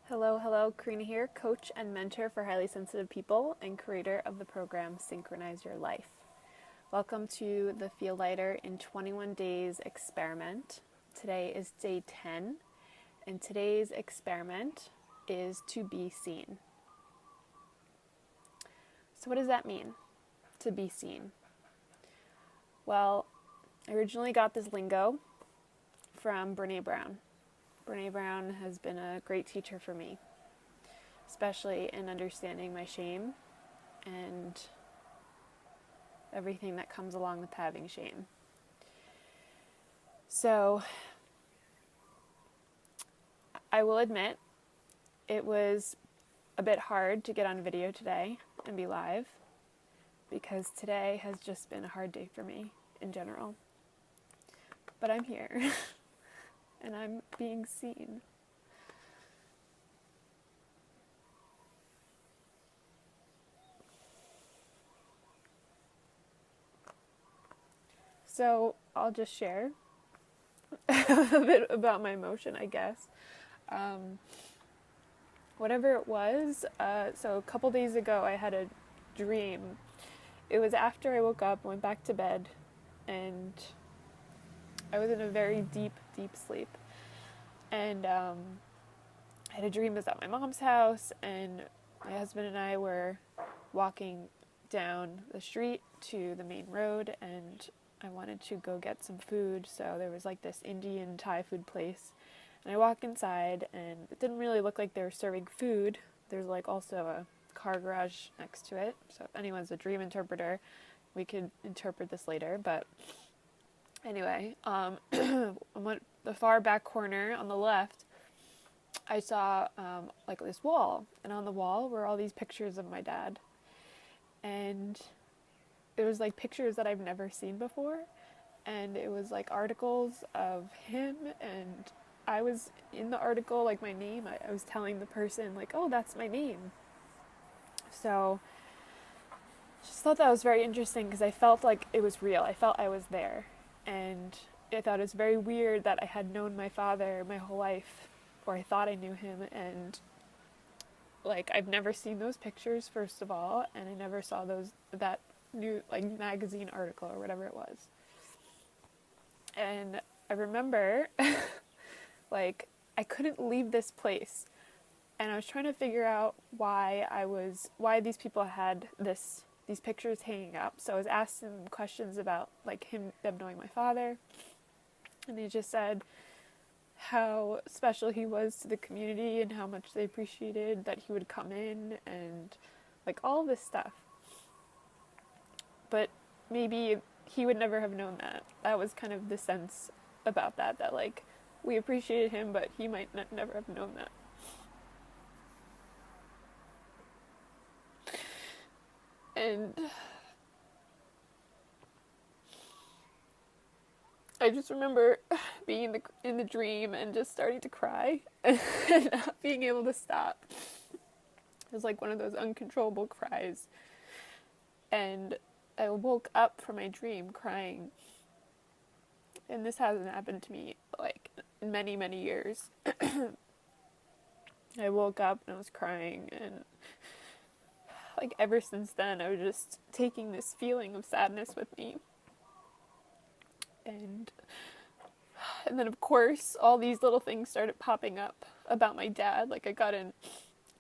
Hello, Karina here, coach and mentor for highly sensitive people and creator of the program Synchronize Your Life. Welcome to the Feel Lighter in 21 Days experiment. Today is day 10, and today's experiment is to be seen. So, what does that mean, to be seen? Well, I originally got this lingo from Brene Brown. Brene Brown has been a great teacher for me, especially in understanding my shame and everything that comes along with having shame. So, I will admit, it was a bit hard to get on video today and be live because today has just been a hard day for me in general. But I'm here and I'm being seen. So I'll just share a bit about my emotion, I guess. Whatever it was, so a couple days ago I had a dream. It was after I woke up, went back to bed, and I was in a very deep sleep. And I had a dream. I was at my mom's house, and my husband and I were walking down the street to the main road, and I wanted to go get some food. So there was like this Indian Thai food place, and I walk inside, and it didn't really look like they were serving food. There's like also a car garage next to it. So if anyone's a dream interpreter, we could interpret this later. But anyway, the far back corner on the left, I saw like this wall, and on the wall were all these pictures of my dad, and it was like pictures that I've never seen before, and it was like articles of him, and I was in the article, like my name, I was telling the person like, oh, that's my name. So just thought that was very interesting because I felt like it was real. I felt I was there, and I thought it was very weird that I had known my father my whole life, or I thought I knew him, and like I've never seen those pictures, first of all, and I never saw that new like magazine article or whatever it was. And I remember like I couldn't leave this place, and I was trying to figure out why these people had these pictures hanging up. So I was asking them questions about like them knowing my father, and they just said how special he was to the community and how much they appreciated that he would come in and like all this stuff. But maybe he would never have known that. That was kind of the sense about that like we appreciated him, but he might never have known that. And I just remember being in the dream and just starting to cry and not being able to stop. It was like one of those uncontrollable cries. And I woke up from my dream crying. And this hasn't happened to me like in many years. I woke up and I was crying, and like ever since then I was just taking this feeling of sadness with me. And then of course all these little things started popping up about my dad. Like I got an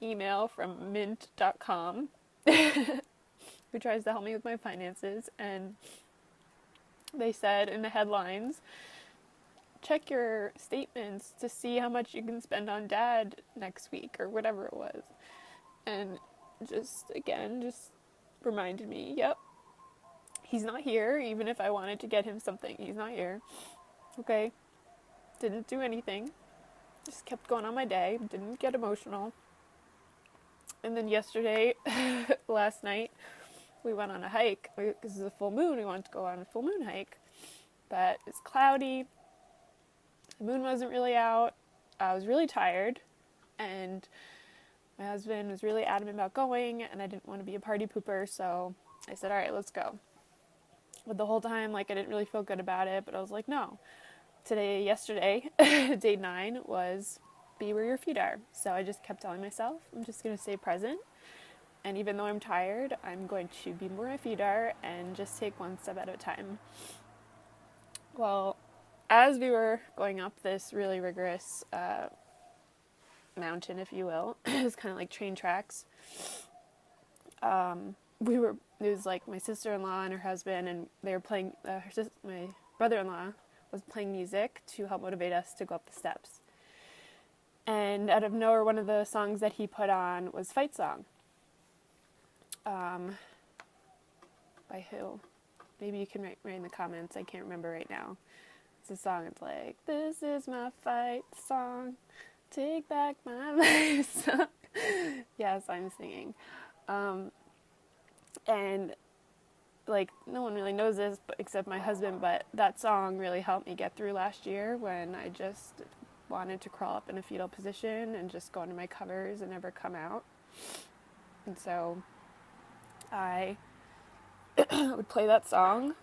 email from mint.com who tries to help me with my finances, and they said in the headlines, check your statements to see how much you can spend on dad next week, or whatever it was. And just reminded me, yep, he's not here. Even if I wanted to get him something, he's not here. Okay, didn't do anything, just kept going on my day, didn't get emotional. And then yesterday, last night, we went on a hike. This is a full moon. We wanted to go on a full moon hike, but it's cloudy. The moon wasn't really out. I was really tired, and my husband was really adamant about going, and I didn't want to be a party pooper, so I said, all right, let's go. But the whole time, like, I didn't really feel good about it, but I was like, no. Yesterday, day 9 was be where your feet are. So I just kept telling myself, I'm just going to stay present. And even though I'm tired, I'm going to be where my feet are and just take one step at a time. Well, as we were going up this really rigorous mountain, if you will, it was kind of like train tracks. It was like my sister-in-law and her husband, and they were playing, my brother-in-law was playing music to help motivate us to go up the steps. And out of nowhere, one of the songs that he put on was Fight Song. By who? Maybe you can write in the comments. I can't remember right now. It's a song. It's like, this is my fight song. Take back my life song. Yes, I'm singing. And like, no one really knows this except my husband, but that song really helped me get through last year when I just wanted to crawl up in a fetal position and just go under my covers and never come out. And so I would play that song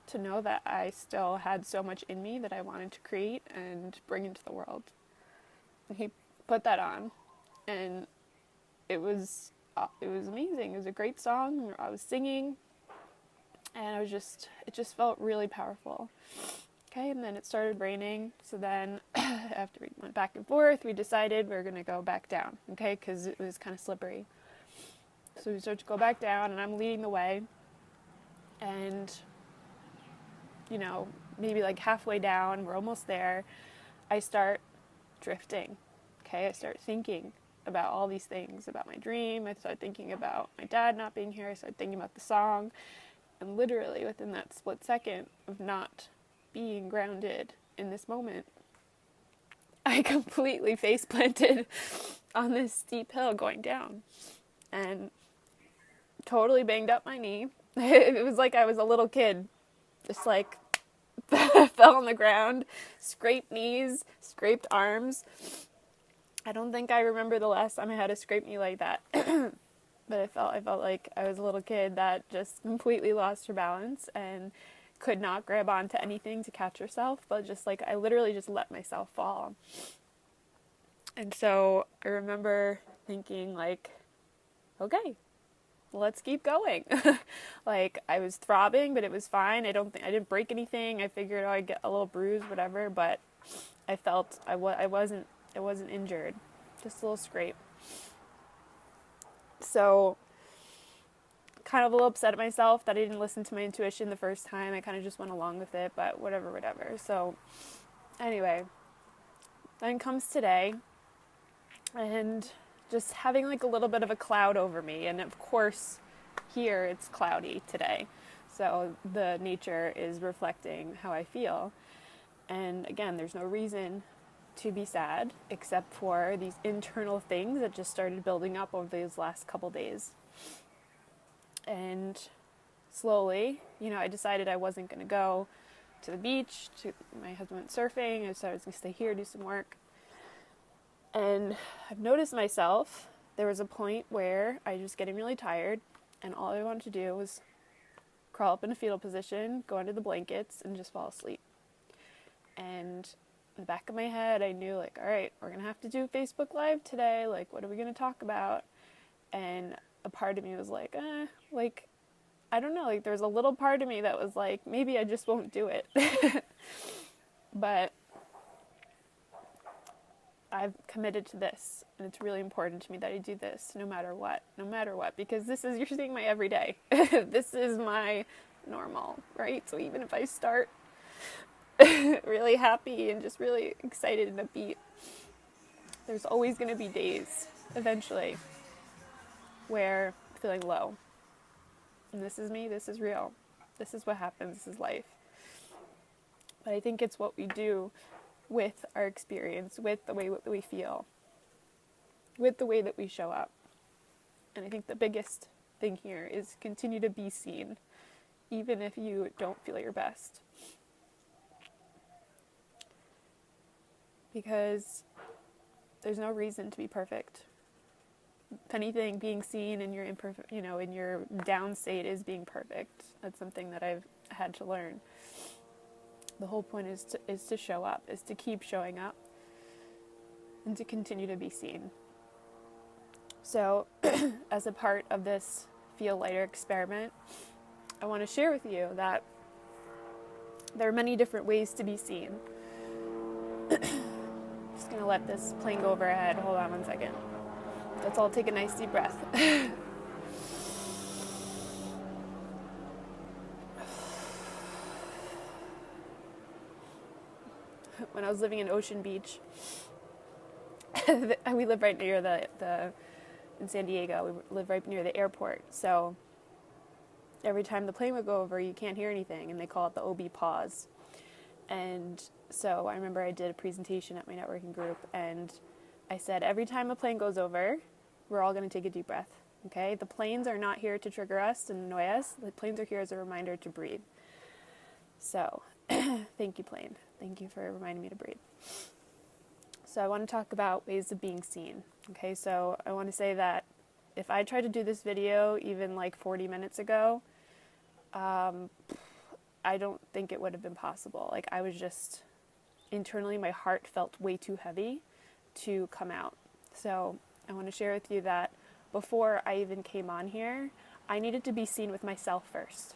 to know that I still had so much in me that I wanted to create and bring into the world. And he put that on, and it was amazing. It was a great song. I was singing, and it just felt really powerful. Okay, and then it started raining. So then after we went back and forth, we decided we were going to go back down, okay, because it was kind of slippery. So we started to go back down, and I'm leading the way. And, you know, maybe like halfway down, we're almost there, I start drifting, okay? I start thinking about all these things, about my dream. I start thinking about my dad not being here. I start thinking about the song. And literally within that split second of not being grounded in this moment, I completely face planted on this steep hill going down and totally banged up my knee. It was like I was a little kid, just like fell on the ground, scraped knees, scraped arms. I don't think I remember the last time I had a scraped knee like that. But I felt like I was a little kid that just completely lost her balance and could not grab onto anything to catch herself, but just like I literally just let myself fall. And so I remember thinking like, okay, let's keep going. Like I was throbbing, but it was fine. I didn't break anything. I figured I'd get a little bruise, whatever, but I felt I wasn't injured, just a little scrape. So kind of a little upset at myself that I didn't listen to my intuition the first time. I kind of just went along with it, but whatever. So anyway, then comes today, and just having like a little bit of a cloud over me. And of course, here it's cloudy today. So the nature is reflecting how I feel. And again, there's no reason to be sad except for these internal things that just started building up over these last couple days. And slowly, I decided I wasn't going to go to the beach. My husband went surfing. I decided I was going to stay here, do some work. And I've noticed myself, there was a point where I was just getting really tired, and all I wanted to do was crawl up in a fetal position, go under the blankets, and just fall asleep. And in the back of my head, I knew, like, all right, we're going to have to do Facebook Live today. Like, what are we going to talk about? And a part of me was like, I don't know. Like, there was a little part of me that was like, maybe I just won't do it. But I've committed to this, and it's really important to me that I do this no matter what, because you're seeing my everyday. This is my normal, right? So even if I start really happy and just really excited and upbeat, there's always going to be days, eventually, where I'm feeling low. And this is me, this is real. This is what happens, this is life. But I think it's what we do with our experience, with the way that we feel, with the way that we show up. And I think the biggest thing here is continue to be seen, even if you don't feel your best. Because there's no reason to be perfect. If anything, being seen in your imperfect, in your down state is being perfect. That's something that I've had to learn. The whole point is to show up, is to keep showing up. and to continue to be seen. So as a part of this Feel Lighter experiment, I want to share with you that there are many different ways to be seen. Just going to let this plane go overhead. Hold on one second. Let's all take a nice deep breath. When I was living in Ocean Beach, we live right near in San Diego, we live right near the airport. So every time the plane would go over, you can't hear anything, and they call it the OB pause. And so I remember I did a presentation at my networking group, and I said, every time a plane goes over, we're all going to take a deep breath, okay? The planes are not here to trigger us and annoy us. The planes are here as a reminder to breathe. So, thank you, plane. Thank you for reminding me to breathe. So I want to talk about ways of being seen, okay? So I want to say that if I tried to do this video even like 40 minutes ago, I don't think it would have been possible. Like, I was just, internally, my heart felt way too heavy to come out. So I want to share with you that before I even came on here, I needed to be seen with myself first.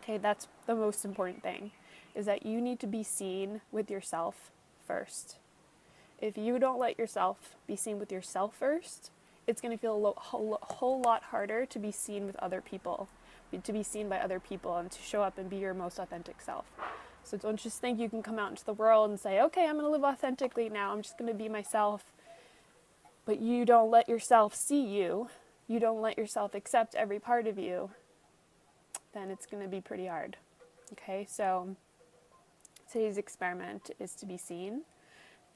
Okay, that's the most important thing, is that you need to be seen with yourself first. If you don't let yourself be seen with yourself first, it's going to feel a whole lot harder to be seen with other people, to be seen by other people, and to show up and be your most authentic self. So don't just think you can come out into the world and say, okay, I'm going to live authentically now, I'm just going to be myself. But you don't let yourself see you, you don't let yourself accept every part of you, then it's going to be pretty hard. Okay, so today's experiment is to be seen.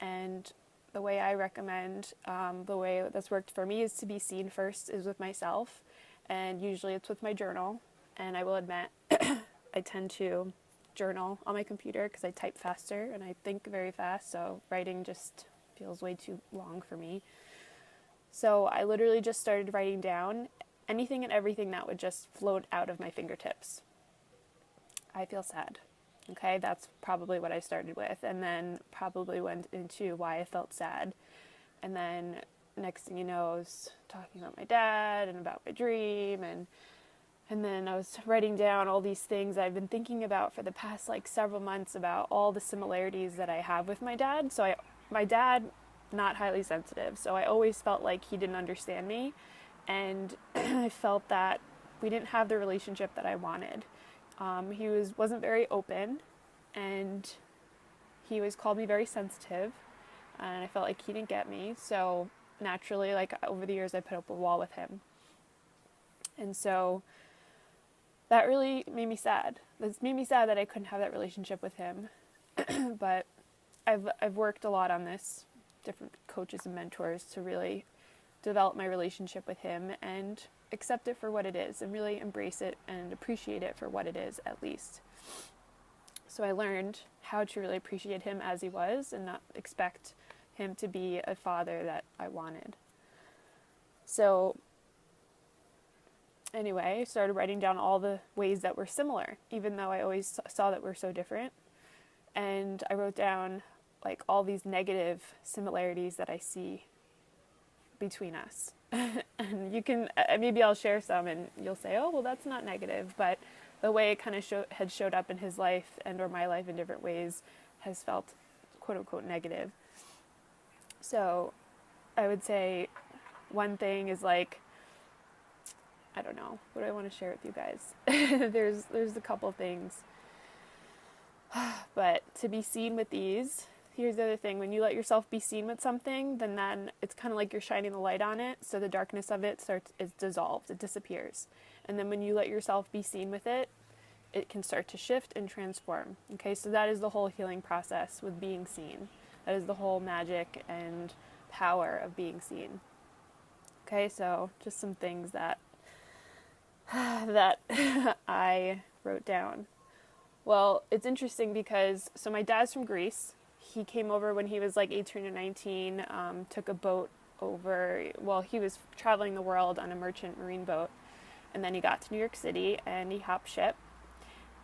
And the way I recommend, the way that's worked for me is to be seen first is with myself. And usually it's with my journal. And I will admit, I tend to journal on my computer because I type faster and I think very fast. So writing just feels way too long for me. So I literally just started writing down anything and everything that would just float out of my fingertips. I feel sad. Okay, that's probably what I started with, and then probably went into why I felt sad. And then next thing you know, I was talking about my dad and about my dream, and then I was writing down all these things I've been thinking about for the past like several months about all the similarities that I have with my dad. So my dad, not highly sensitive, so I always felt like he didn't understand me, and I felt that we didn't have the relationship that I wanted. He wasn't very open, and he always called me very sensitive, and I felt like he didn't get me. So naturally, like over the years, I put up a wall with him, and so that really made me sad. It made me sad that I couldn't have that relationship with him. But I've worked a lot on this, different coaches and mentors, to really develop my relationship with him and accept it for what it is and really embrace it and appreciate it for what it is, at least. So I learned how to really appreciate him as he was and not expect him to be a father that I wanted. So anyway, I started writing down all the ways that were similar, even though I always saw that we're so different. And I wrote down like all these negative similarities that I see between us. And you can, maybe I'll share some and you'll say, oh, well, that's not negative. But the way it kind of had showed up in his life and or my life in different ways has felt quote unquote negative. So I would say one thing is like, I don't know, what do I want to share with you guys? There's a couple things. But to be seen with these, here's the other thing. When you let yourself be seen with something, then it's kind of like you're shining the light on it. So the darkness of it is dissolved. It disappears. And then when you let yourself be seen with it, it can start to shift and transform. Okay, so that is the whole healing process with being seen. That is the whole magic and power of being seen. Okay, so just some things that I wrote down. Well, it's interesting because, so my dad's from Greece. He came over when he was like 18 or 19, took a boat over, well, he was traveling the world on a merchant marine boat, and then he got to New York City and he hopped ship,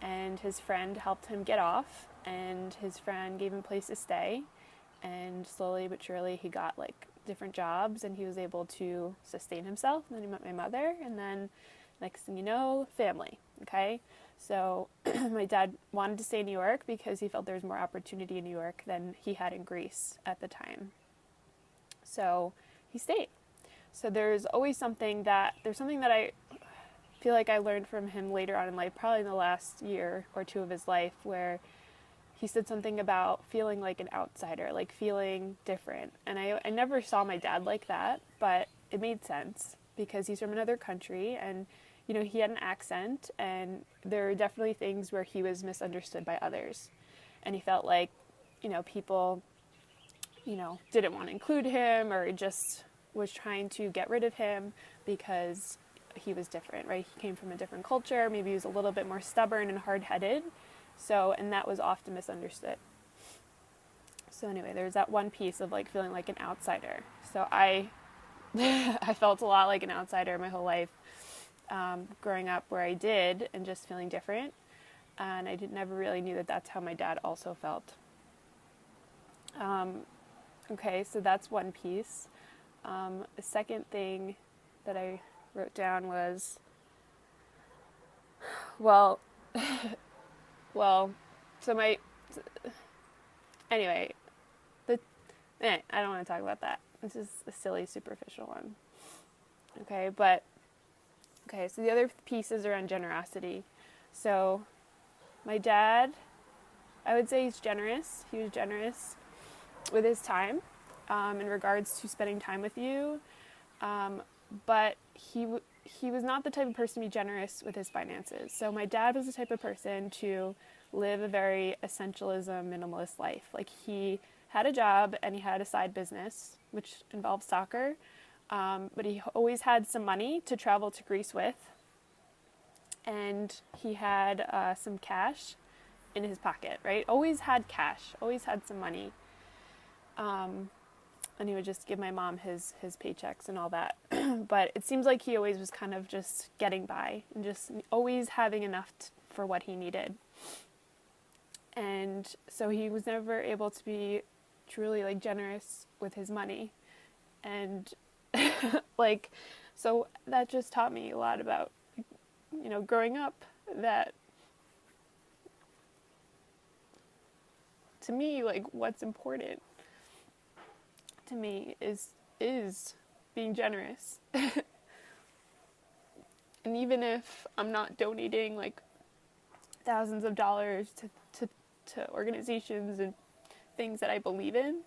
and his friend helped him get off, and his friend gave him a place to stay, and slowly but surely he got like different jobs and he was able to sustain himself. And then he met my mother, and then next thing you know, family. Okay, so my dad wanted to stay in New York because he felt there was more opportunity in New York than he had in Greece at the time. So he stayed. So there's something that I feel like I learned from him later on in life, probably in the last year or two of his life, where he said something about feeling like an outsider, like feeling different. And I never saw my dad like that, but it made sense because he's from another country and, you know, he had an accent, and there were definitely things where he was misunderstood by others. And he felt like, you know, people, you know, didn't want to include him or just was trying to get rid of him because he was different, right? He came from a different culture. Maybe he was a little bit more stubborn and hard-headed. So, and that was often misunderstood. So anyway, there's that one piece of like feeling like an outsider. So I felt a lot like an outsider my whole life, growing up where I did, and just feeling different. And I never really knew that that's how my dad also felt. Okay, so that's one piece. The second thing that I wrote down was, well, anyway, I don't want to talk about that. This is a silly, superficial one. Okay, so the other pieces are on generosity. So my dad, I would say he's generous. He was generous with his time, in regards to spending time with you. But he was not the type of person to be generous with his finances. So my dad was the type of person to live a very essentialism, minimalist life. Like, he had a job and he had a side business, which involved soccer. But he always had some money to travel to Greece with. And he had some cash in his pocket, right? Always had cash, always had some money. And he would just give my mom his paychecks and all that. But it seems like he always was kind of just getting by and just always having enough for what he needed. And so he was never able to be truly like generous with his money. And like, so that just taught me a lot about, you know, growing up, that to me, like, what's important to me is being generous. And even if I'm not donating like thousands of dollars to organizations and things that I believe in,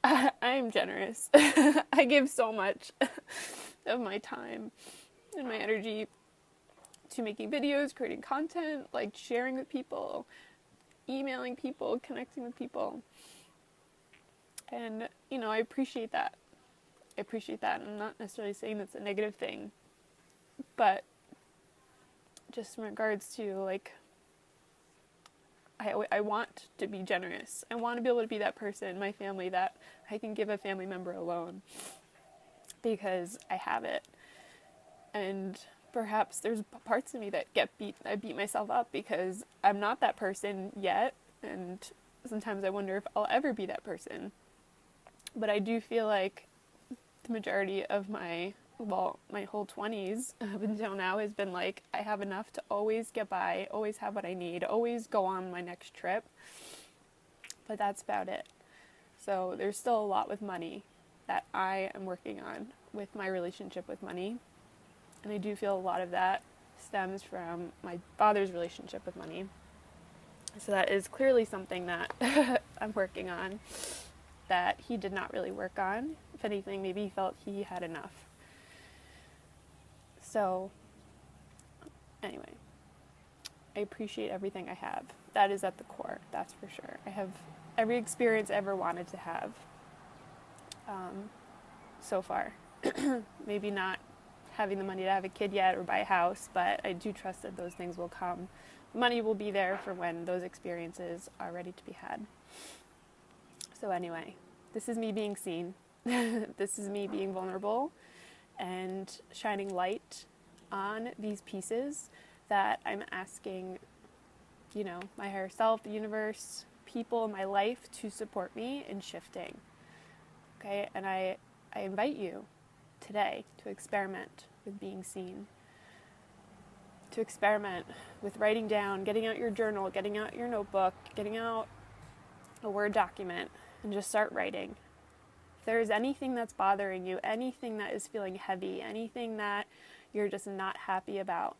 I am generous. I give so much of my time and my energy to making videos, creating content, like sharing with people, emailing people, connecting with people. And, you know, I appreciate that. I'm not necessarily saying that's a negative thing, but just in regards to, like, I want to be generous. I want to be able to be that person in my family that I can give a family member a loan because I have it. And perhaps there's parts of me that I beat myself up because I'm not that person yet. And sometimes I wonder if I'll ever be that person. But I do feel like the majority of my whole 20s up until now has been like, I have enough to always get by, always have what I need, always go on my next trip. But that's about it. So there's still a lot with money that I am working on with my relationship with money. And I do feel a lot of that stems from my father's relationship with money. So that is clearly something that I'm working on that he did not really work on. If anything, maybe he felt he had enough. So, anyway, I appreciate everything I have. That is at the core, that's for sure. I have every experience I ever wanted to have so far. Maybe not having the money to have a kid yet or buy a house, but I do trust that those things will come. Money will be there for when those experiences are ready to be had. So anyway, this is me being seen. This is me being vulnerable and shining light on these pieces that I'm asking, you know, my higher self, the universe, people in my life to support me in shifting. Okay, and I invite you today to experiment with being seen, to experiment with writing down, getting out your journal, getting out your notebook, getting out a Word document, and just start writing. If there's anything that's bothering you, anything that is feeling heavy, anything that you're just not happy about,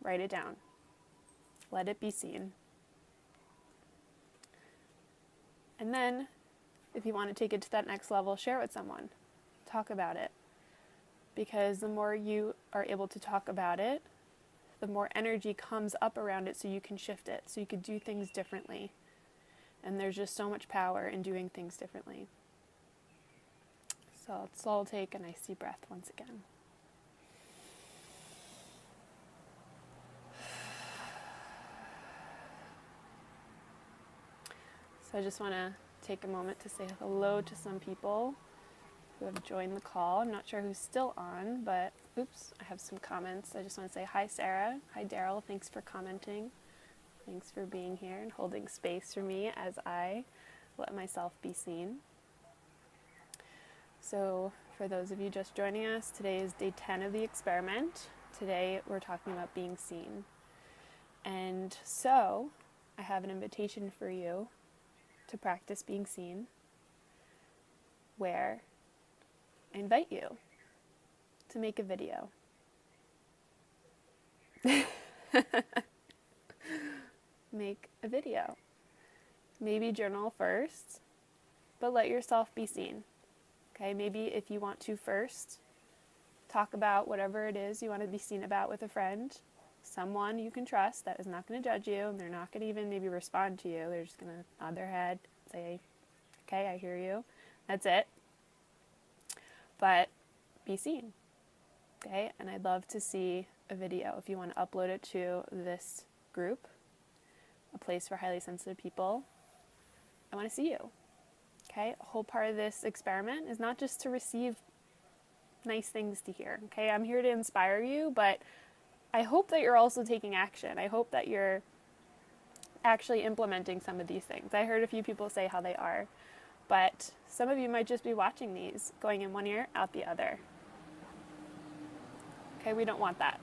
write it down. Let it be seen. And then, if you want to take it to that next level, share it with someone. Talk about it. Because the more you are able to talk about it, the more energy comes up around it so you can shift it, so you can do things differently. And there's just so much power in doing things differently. So let's all take a nice deep breath once again. So I just want to take a moment to say hello to some people who have joined the call. I'm not sure who's still on, but I have some comments. I just want to say hi, Sarah. Hi, Daryl. Thanks for commenting. Thanks for being here and holding space for me as I let myself be seen. So for those of you just joining us, today is day 10 of the experiment. Today we're talking about being seen. And so I have an invitation for you to practice being seen, where I invite you to make a video. Make a video. Maybe journal first, but let yourself be seen. Okay, maybe if you want to first talk about whatever it is you want to be seen about with a friend, someone you can trust that is not going to judge you, and they're not going to even maybe respond to you. They're just going to nod their head, say, okay, I hear you. That's it. But be seen. Okay, and I'd love to see a video. If you want to upload it to this group, a place for highly sensitive people, I want to see you. Okay, a whole part of this experiment is not just to receive nice things to hear. Okay, I'm here to inspire you, but I hope that you're also taking action. I hope that you're actually implementing some of these things. I heard a few people say how they are, but some of you might just be watching these, going in one ear, out the other. Okay, we don't want that.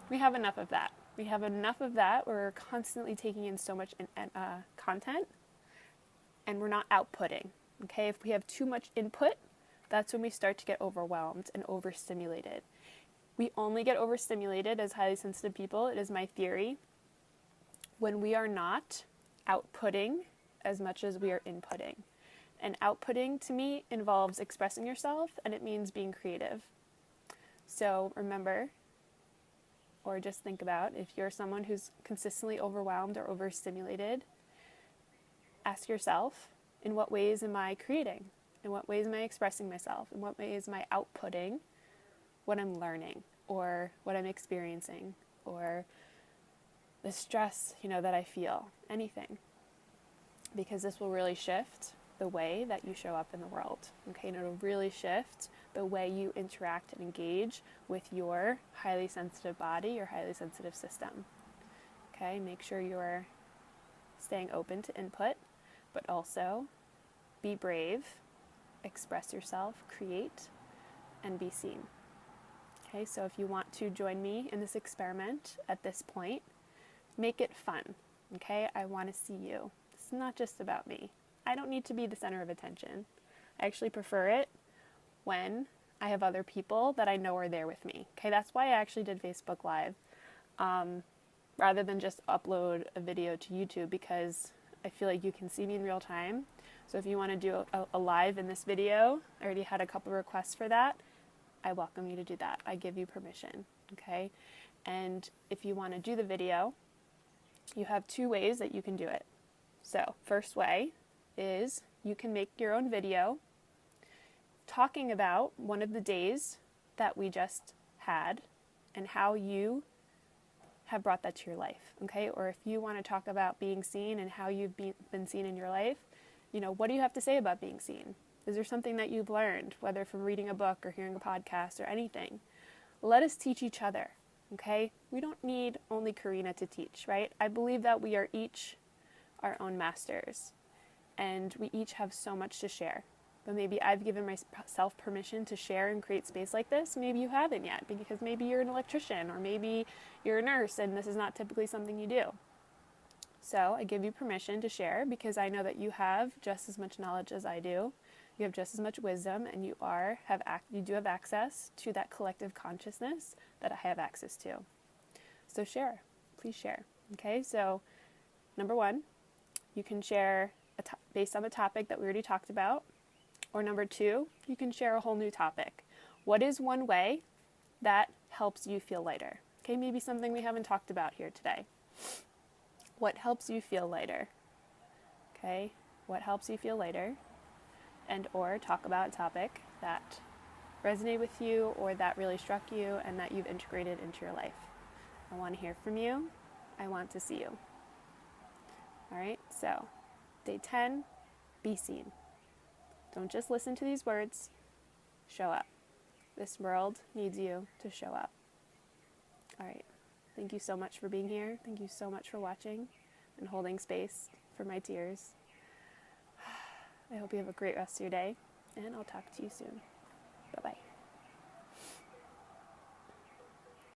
We have enough of that. We have enough of that where we're constantly taking in so much content and we're not outputting. Okay, if we have too much input, that's when we start to get overwhelmed and overstimulated. We only get overstimulated as highly sensitive people, it is my theory, when we are not outputting as much as we are inputting. And outputting to me involves expressing yourself, and it means being creative. So remember, or just think about, if you're someone who's consistently overwhelmed or overstimulated, ask yourself, in what ways am I creating? In what ways am I expressing myself? In what ways am I outputting what I'm learning or what I'm experiencing or the stress, that I feel? Anything. Because this will really shift the way that you show up in the world. Okay, and it'll really shift the way you interact and engage with your highly sensitive body, your highly sensitive system. Okay, make sure you're staying open to input, but also be brave, express yourself, create, and be seen. Okay, so if you want to join me in this experiment at this point, make it fun. Okay, I want to see you. It's not just about me. I don't need to be the center of attention. I actually prefer it when I have other people that I know are there with me. Okay, that's why I actually did Facebook Live rather than just upload a video to YouTube, because I feel like you can see me in real time. So if you want to do a live in this video, I already had a couple requests for that. I welcome you to do that. I give you permission. Okay, and if you want to do the video, you have two ways that you can do it. So first way is you can make your own video talking about one of the days that we just had and how you have brought that to your life, okay? Or if you want to talk about being seen and how you've been seen in your life, what do you have to say about being seen? Is there something that you've learned, whether from reading a book or hearing a podcast or anything? Let us teach each other, okay? We don't need only Karina to teach, right? I believe that we are each our own masters, and we each have so much to share. But maybe I've given myself permission to share and create space like this. Maybe you haven't yet, because maybe you're an electrician or maybe you're a nurse and this is not typically something you do. So I give you permission to share because I know that you have just as much knowledge as I do. You have just as much wisdom, and you do have access to that collective consciousness that I have access to. So share, please share. Okay, so number one, you can share based on the topic that we already talked about. Or number two, you can share a whole new topic. What is one way that helps you feel lighter? Okay, maybe something we haven't talked about here today. What helps you feel lighter? Okay, what helps you feel lighter? And or talk about a topic that resonated with you or that really struck you and that you've integrated into your life. I want to hear from you. I want to see you. All right, so day 10, be seen. Don't just listen to these words, show up. This world needs you to show up. All right, thank you so much for being here. Thank you so much for watching and holding space for my tears. I hope you have a great rest of your day, and I'll talk to you soon. Bye-bye.